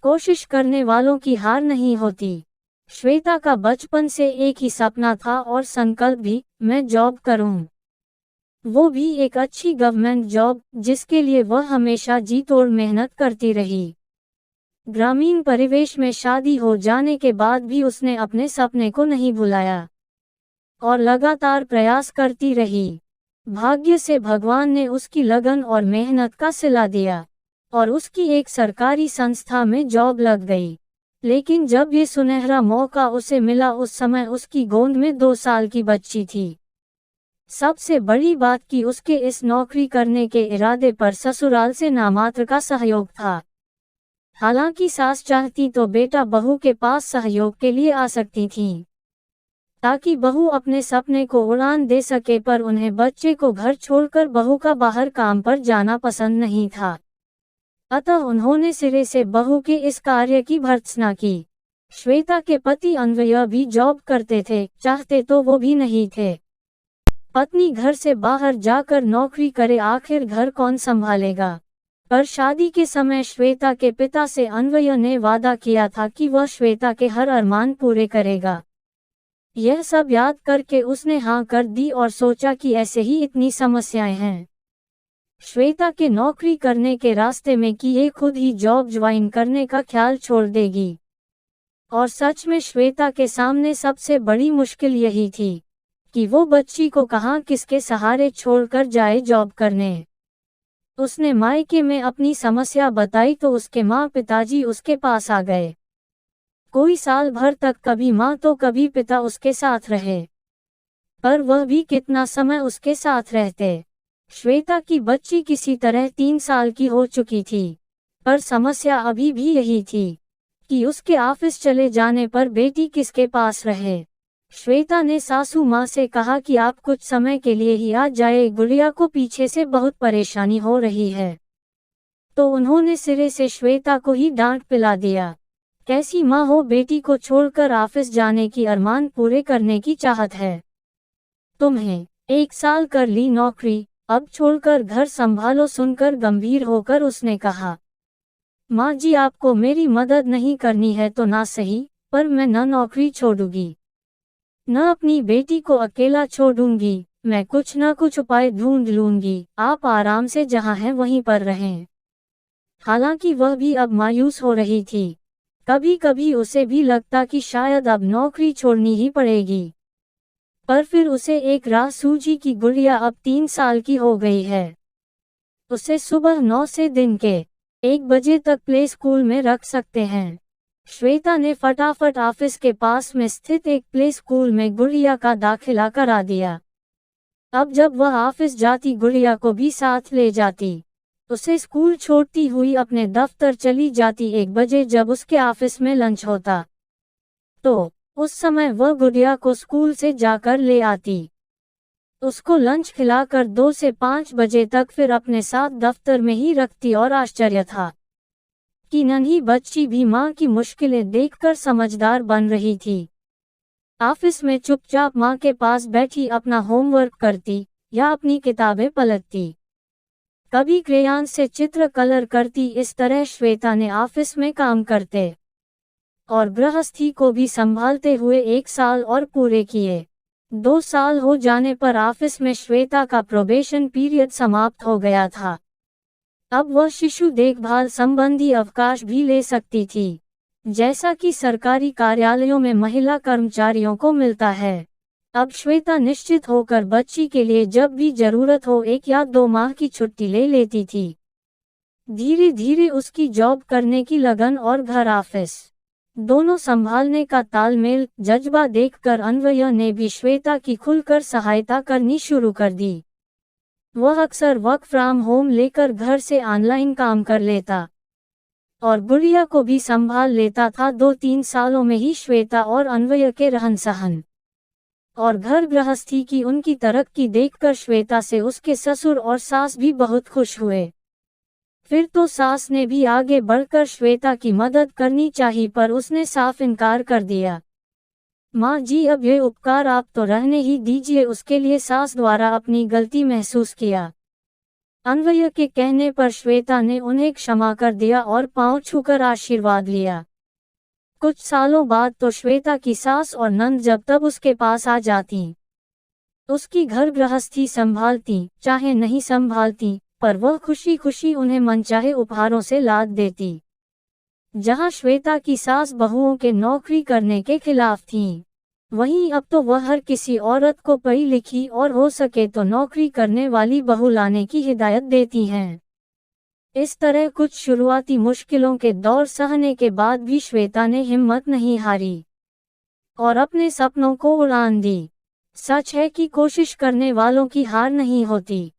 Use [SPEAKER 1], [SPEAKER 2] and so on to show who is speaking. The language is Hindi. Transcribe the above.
[SPEAKER 1] कोशिश करने वालों की हार नहीं होती। श्वेता का बचपन से एक ही सपना था और संकल्प भी, मैं जॉब करूं। वो भी एक अच्छी गवर्नमेंट जॉब, जिसके लिए वह हमेशा जी तोड़ मेहनत करती रही। ग्रामीण परिवेश में शादी हो जाने के बाद भी उसने अपने सपने को नहीं भुलाया और लगातार प्रयास करती रही। भाग्य से भगवान ने उसकी लगन और मेहनत का सिला दिया और उसकी एक सरकारी संस्था में जॉब लग गई। लेकिन जब ये सुनहरा मौका उसे मिला, उस समय उसकी गोद में 2 साल की बच्ची थी। सबसे बड़ी बात कि उसके इस नौकरी करने के इरादे पर ससुराल से नामात्र का सहयोग था। हालांकि सास चाहती तो बेटा बहू के पास सहयोग के लिए आ सकती थी, ताकि बहू अपने सपने को उड़ान दे सके, पर उन्हें बच्चे को घर छोड़कर बहू का बाहर काम पर जाना पसंद नहीं था। अतः उन्होंने सिरे से बहू के इस कार्य की भर्त्सना की। श्वेता के पति अन्वय भी जॉब करते थे, चाहते तो वो भी नहीं थे। पत्नी घर से बाहर जाकर नौकरी करे, आखिर घर कौन संभालेगा। पर शादी के समय श्वेता के पिता से अन्वय ने वादा किया था कि वह श्वेता के हर अरमान पूरे करेगा। यह सब याद करके उसने हाँ कर दी और सोचा कि ऐसे ही इतनी समस्याएं हैं श्वेता के नौकरी करने के रास्ते में कि ये खुद ही जॉब ज्वाइन करने का ख्याल छोड़ देगी। और सच में श्वेता के सामने सबसे बड़ी मुश्किल यही थी कि वो बच्ची को कहाँ किसके सहारे छोड़कर जाए जॉब करने। उसने मायके में अपनी समस्या बताई तो उसके माँ पिताजी उसके पास आ गए। कोई साल भर तक कभी माँ तो कभी पिता उसके साथ रहे, पर वह भी कितना समय उसके साथ रहते। श्वेता की बच्ची किसी तरह 3 साल की हो चुकी थी, पर समस्या अभी भी यही थी कि उसके ऑफिस चले जाने पर बेटी किसके पास रहे। श्वेता ने सासू माँ से कहा कि आप कुछ समय के लिए ही आ जाए, गुड़िया को पीछे से बहुत परेशानी हो रही है। तो उन्होंने सिरे से श्वेता को ही डांट पिला दिया। कैसी माँ हो, बेटी को छोड़कर ऑफिस जाने की अरमान पूरे करने की चाहत है तुम्हें। 1 साल कर ली नौकरी, अब छोड़कर घर संभालो। सुनकर गंभीर होकर उसने कहा, माँ जी आपको मेरी मदद नहीं करनी है तो ना सही, पर मैं न नौकरी छोड़ूंगी न अपनी बेटी को अकेला छोड़ूंगी। मैं कुछ न कुछ उपाय ढूंढ लूंगी, आप आराम से जहाँ हैं वहीं पर रहें। हालांकि वह भी अब मायूस हो रही थी। कभी कभी उसे भी लगता कि शायद अब नौकरी छोड़नी ही पड़ेगी, पर फिर उसे एक राह सूझी कि गुड़िया अब 3 साल की हो गई है। उसे सुबह 9 से दिन के 1 बजे तक प्ले स्कूल में रख सकते हैं। श्वेता ने फटाफट ऑफिस के पास में स्थित एक प्ले स्कूल में गुड़िया का दाखिला करा दिया। अब जब वह ऑफिस जाती गुड़िया को भी साथ ले जाती। उसे स्कूल छोड़ती हुई अपने दफ्तर चली जाती 1 बजे जब उसके ऑफिस में लंच होता, तो उस समय वह गुड़िया को स्कूल से जाकर ले आती। उसको लंच खिलाकर 2 से 5 बजे तक फिर अपने साथ दफ्तर में ही रखती और आश्चर्य था कि नन्ही बच्ची भी माँ की मुश्किलें देखकर समझदार बन रही थी। ऑफिस में चुपचाप माँ के पास बैठी अपना होमवर्क करती या अपनी किताबें पलटती, कभी क्रेयॉन से चित्र कलर करती। इस तरह श्वेता ने ऑफिस में काम करते और गृहस्थी को भी संभालते हुए 1 साल और पूरे किए। 2 साल हो जाने पर ऑफिस में श्वेता का प्रोबेशन पीरियड समाप्त हो गया था। अब वह शिशु देखभाल संबंधी अवकाश भी ले सकती थी, जैसा कि सरकारी कार्यालयों में महिला कर्मचारियों को मिलता है। अब श्वेता निश्चित होकर बच्ची के लिए जब भी जरूरत हो 1 या 2 माह की छुट्टी ले लेती थी। धीरे धीरे उसकी जॉब करने की लगन और घर ऑफिस दोनों संभालने का तालमेल जज्बा देखकर अन्वय ने भी श्वेता की खुलकर सहायता करनी शुरू कर दी। वह अक्सर वर्क फ्रॉम होम लेकर घर से ऑनलाइन काम कर लेता और गुड़िया को भी संभाल लेता था। 2-3 सालों में ही श्वेता और अन्वय के रहन सहन और घर गृहस्थी की उनकी तरक्की देखकर श्वेता से उसके ससुर और सास भी बहुत खुश हुए। फिर तो सास ने भी आगे बढ़कर श्वेता की मदद करनी चाहिए, पर उसने साफ इनकार कर दिया। माँ जी अब ये उपकार आप तो रहने ही दीजिए। उसके लिए सास द्वारा अपनी गलती महसूस किया अन्वय के कहने पर श्वेता ने उन्हें क्षमा कर दिया और पांव छूकर आशीर्वाद लिया। कुछ सालों बाद तो श्वेता की सास और नंद जब तब उसके पास आ जाती, उसकी घर गृहस्थी संभालती, चाहे नहीं संभालती, पर वह खुशी खुशी उन्हें मनचाहे उपहारों से लाद देती। जहां श्वेता की सास बहुओं के नौकरी करने के खिलाफ थी, वहीं अब तो वह हर किसी औरत को पढ़ी लिखी और हो सके तो नौकरी करने वाली बहू लाने की हिदायत देती हैं। इस तरह कुछ शुरुआती मुश्किलों के दौर सहने के बाद भी श्वेता ने हिम्मत नहीं हारी और अपने सपनों को उड़ान दी। सच है कि कोशिश करने वालों की हार नहीं होती।